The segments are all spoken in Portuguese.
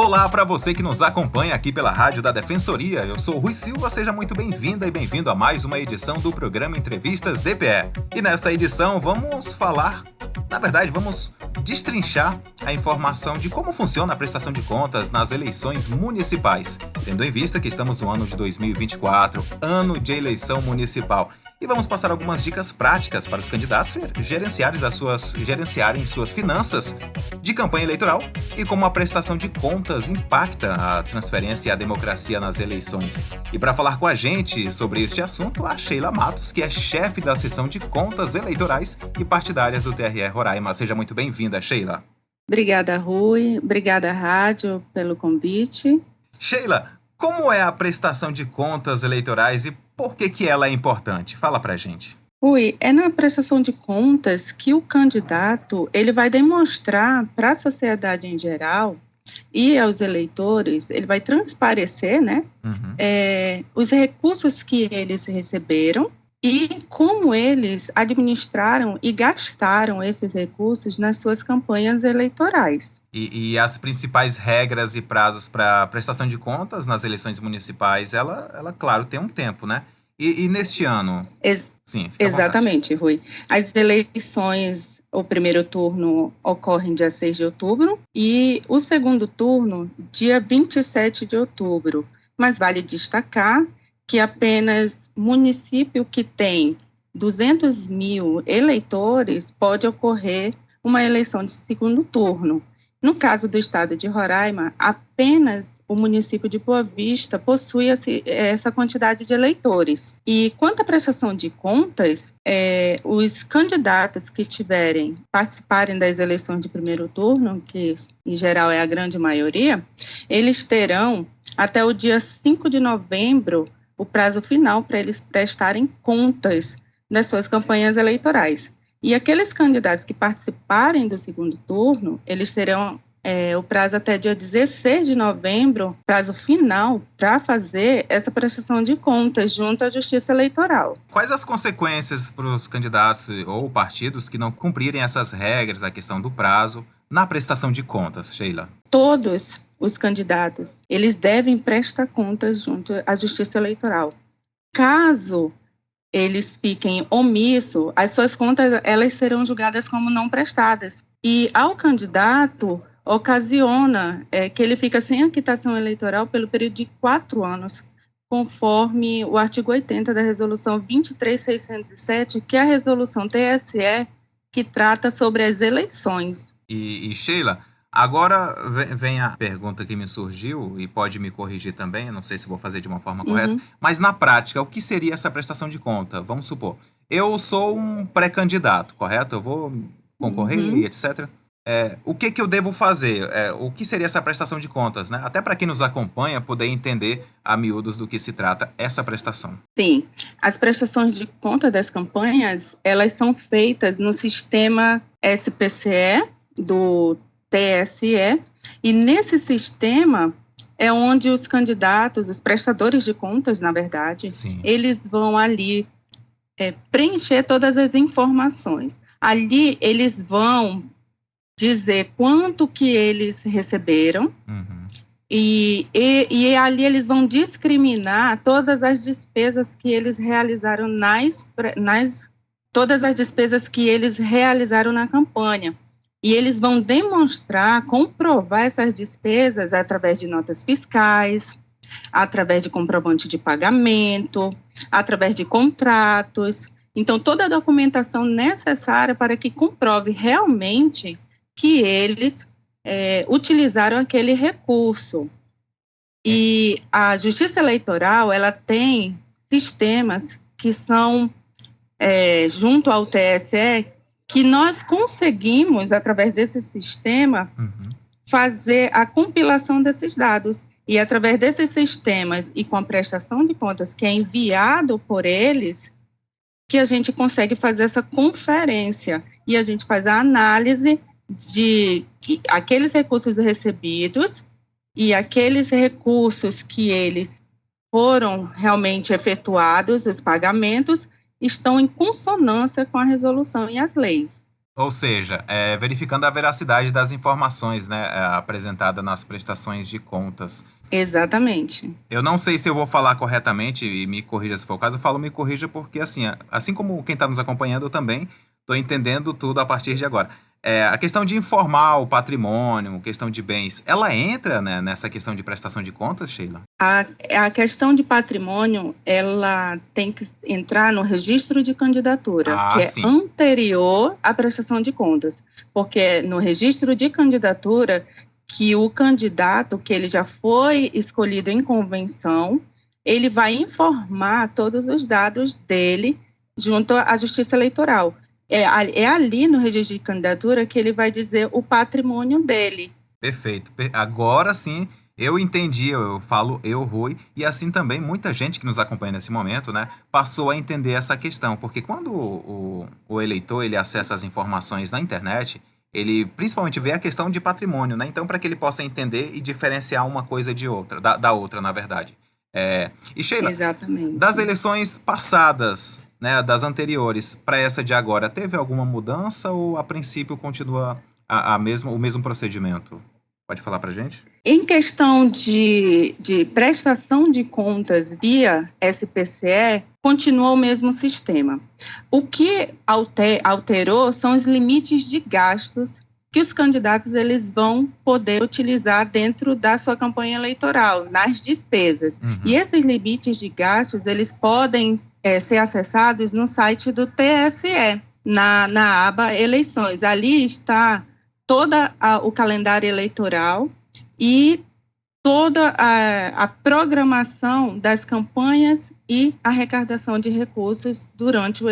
Olá para você que nos acompanha aqui pela Rádio da Defensoria. Eu sou o Rui Silva, seja muito bem-vinda e bem-vindo a mais uma edição do programa Entrevistas DPE. E nesta edição vamos destrinchar a informação de como funciona a prestação de contas nas eleições municipais, tendo em vista que estamos no ano de 2024, ano de eleição municipal. E vamos passar algumas dicas práticas para os candidatos gerenciarem suas finanças de campanha eleitoral e como a prestação de contas impacta a transferência e a democracia nas eleições. E para falar com a gente sobre este assunto, a Sheila Matos, que é chefe da seção de contas eleitorais e partidárias do TRE Roraima. Seja muito bem-vinda, Sheila. Obrigada, Rui. Obrigada, Rádio, pelo convite. Sheila, como é a prestação de contas eleitorais e por que ela é importante? Fala pra gente. Rui, é na prestação de contas que o candidato ele vai demonstrar para a sociedade em geral e aos eleitores, ele vai transparecer, os recursos que eles receberam e como eles administraram e gastaram esses recursos nas suas campanhas eleitorais. E as principais regras e prazos para prestação de contas nas eleições municipais, ela, claro, tem um tempo, né? E neste ano? Sim, fica exatamente, Rui. As eleições, o primeiro turno ocorre dia 6 de outubro e o segundo turno, dia 27 de outubro. Mas vale destacar que apenas município que tem 200 mil eleitores pode ocorrer uma eleição de segundo turno. No caso do estado de Roraima, apenas o município de Boa Vista possui essa quantidade de eleitores. E quanto à prestação de contas, os candidatos que participarem das eleições de primeiro turno, que em geral é a grande maioria, eles terão até o dia 5 de novembro o prazo final para eles prestarem contas das suas campanhas eleitorais. E aqueles candidatos que participarem do segundo turno, eles terão o prazo até dia 16 de novembro, prazo final, para fazer essa prestação de contas junto à Justiça Eleitoral. Quais as consequências para os candidatos ou partidos que não cumprirem essas regras, a questão do prazo, na prestação de contas, Sheila? Todos os candidatos, eles devem prestar contas junto à Justiça Eleitoral. Caso eles fiquem omissos, as suas contas elas serão julgadas como não prestadas. E ao candidato ocasiona que ele fica sem a quitação eleitoral pelo período de 4 anos, conforme o artigo 80 da Resolução 23.607, que é a resolução TSE que trata sobre as eleições. E Sheila, agora vem a pergunta que me surgiu, e pode me corrigir também, não sei se vou fazer de uma forma correta, mas na prática, o que seria essa prestação de conta? Vamos supor, eu sou um pré-candidato, correto? Eu vou concorrer, etc. O que eu devo fazer? O que seria essa prestação de contas, né? Até para quem nos acompanha poder entender a miúdos do que se trata essa prestação. Sim, as prestações de conta das campanhas, elas são feitas no sistema SPCE do TSE, e nesse sistema é onde os candidatos, os prestadores de contas, na verdade, Sim, eles vão ali preencher todas as informações. Ali eles vão dizer quanto que eles receberam e ali eles vão discriminar todas as despesas que eles realizaram todas as despesas que eles realizaram na campanha. E eles vão comprovar essas despesas através de notas fiscais, através de comprovante de pagamento, através de contratos. Então, toda a documentação necessária para que comprove realmente que eles utilizaram aquele recurso. E a Justiça Eleitoral, ela tem sistemas que são, junto ao TSE, que nós conseguimos, através desse sistema, fazer a compilação desses dados. E através desses sistemas e com a prestação de contas que é enviado por eles, que a gente consegue fazer essa conferência e a gente faz a análise de aqueles recursos recebidos e aqueles recursos que eles foram realmente efetuados, os pagamentos, estão em consonância com a resolução e as leis. Ou seja, verificando a veracidade das informações, né, apresentada nas prestações de contas. Exatamente. Eu não sei se eu vou falar corretamente, e me corrija se for o caso, eu falo me corrija porque, assim como quem está nos acompanhando, eu também estou entendendo tudo a partir de agora. A questão de informar o patrimônio, questão de bens, ela entra, né, nessa questão de prestação de contas, Sheila? A questão de patrimônio, ela tem que entrar no registro de candidatura, que é Sim. anterior à prestação de contas, porque é no registro de candidatura que o candidato, que ele já foi escolhido em convenção, ele vai informar todos os dados dele junto à Justiça Eleitoral. É ali no registro de candidatura que ele vai dizer o patrimônio dele. Perfeito. Agora sim, eu entendi, eu falo eu, Rui, e assim também muita gente que nos acompanha nesse momento, né, passou a entender essa questão, porque quando o eleitor ele acessa as informações na internet, ele principalmente vê a questão de patrimônio, né, então para que ele possa entender e diferenciar uma coisa de outra, da outra, na verdade. E Sheila, Exatamente. das eleições passadas, né, das anteriores para essa de agora, teve alguma mudança ou a princípio continua o mesmo procedimento? Pode falar para gente? Em questão de prestação de contas via SPCE, continua o mesmo sistema. O que alterou são os limites de gastos que os candidatos eles vão poder utilizar dentro da sua campanha eleitoral, nas despesas. Uhum. E esses limites de gastos, eles podem ser acessados no site do TSE, na aba Eleições. Ali está todo o calendário eleitoral e toda a programação das campanhas e arrecadação de recursos durante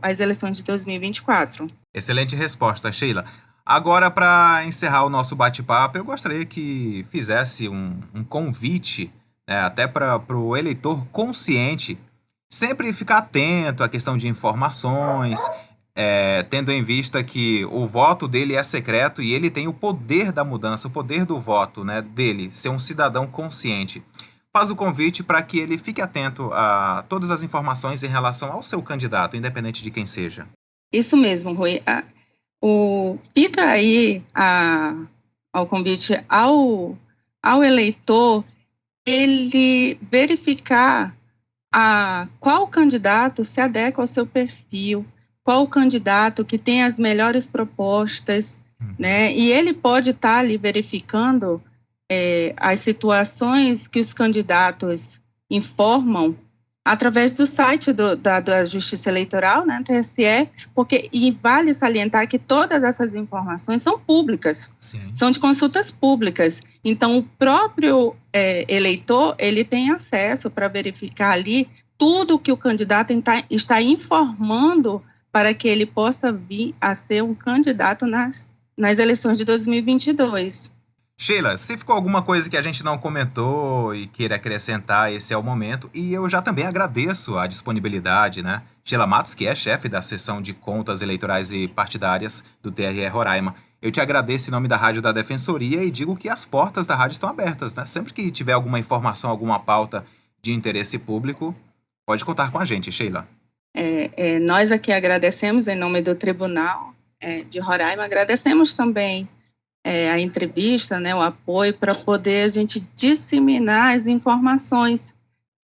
as eleições de 2024. Excelente resposta, Sheila. Agora, para encerrar o nosso bate-papo, eu gostaria que fizesse um convite, né, até para o eleitor consciente sempre ficar atento à questão de informações, tendo em vista que o voto dele é secreto e ele tem o poder da mudança, o poder do voto, né, dele, ser um cidadão consciente. Faz o convite para que ele fique atento a todas as informações em relação ao seu candidato, independente de quem seja. Isso mesmo, Rui. Fica aí ao convite ao eleitor ele verificar qual candidato se adequa ao seu perfil, qual candidato que tem as melhores propostas, né? E ele pode estar ali verificando as situações que os candidatos informam através do site da Justiça Eleitoral, né, TSE, e vale salientar que todas essas informações são públicas, Sim. São de consultas públicas. Então, o próprio eleitor, ele tem acesso para verificar ali tudo que o candidato está informando para que ele possa vir a ser um candidato nas eleições de 2022. Sheila, se ficou alguma coisa que a gente não comentou e queira acrescentar, esse é o momento. E eu já também agradeço a disponibilidade, né? Sheila Matos, que é chefe da seção de contas eleitorais e partidárias do TRE Roraima. Eu te agradeço em nome da Rádio da Defensoria e digo que as portas da rádio estão abertas, né? Sempre que tiver alguma informação, alguma pauta de interesse público, pode contar com a gente, Sheila. Nós aqui agradecemos em nome do Tribunal de Roraima, agradecemos também a entrevista, né, o apoio para poder a gente disseminar as informações,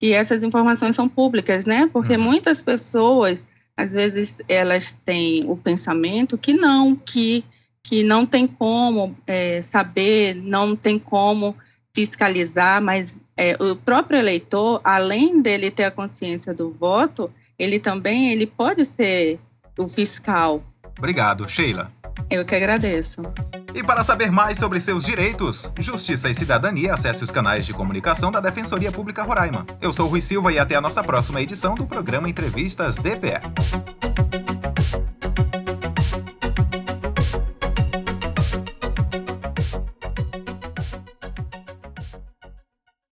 e essas informações são públicas, né, porque muitas pessoas, às vezes, elas têm o pensamento que não tem como saber, não tem como fiscalizar, mas o próprio eleitor, além dele ter a consciência do voto, ele pode ser o fiscal. Obrigado, Sheila. Eu que agradeço. E para saber mais sobre seus direitos, justiça e cidadania, acesse os canais de comunicação da Defensoria Pública Roraima. Eu sou o Rui Silva e até a nossa próxima edição do programa Entrevistas DPE.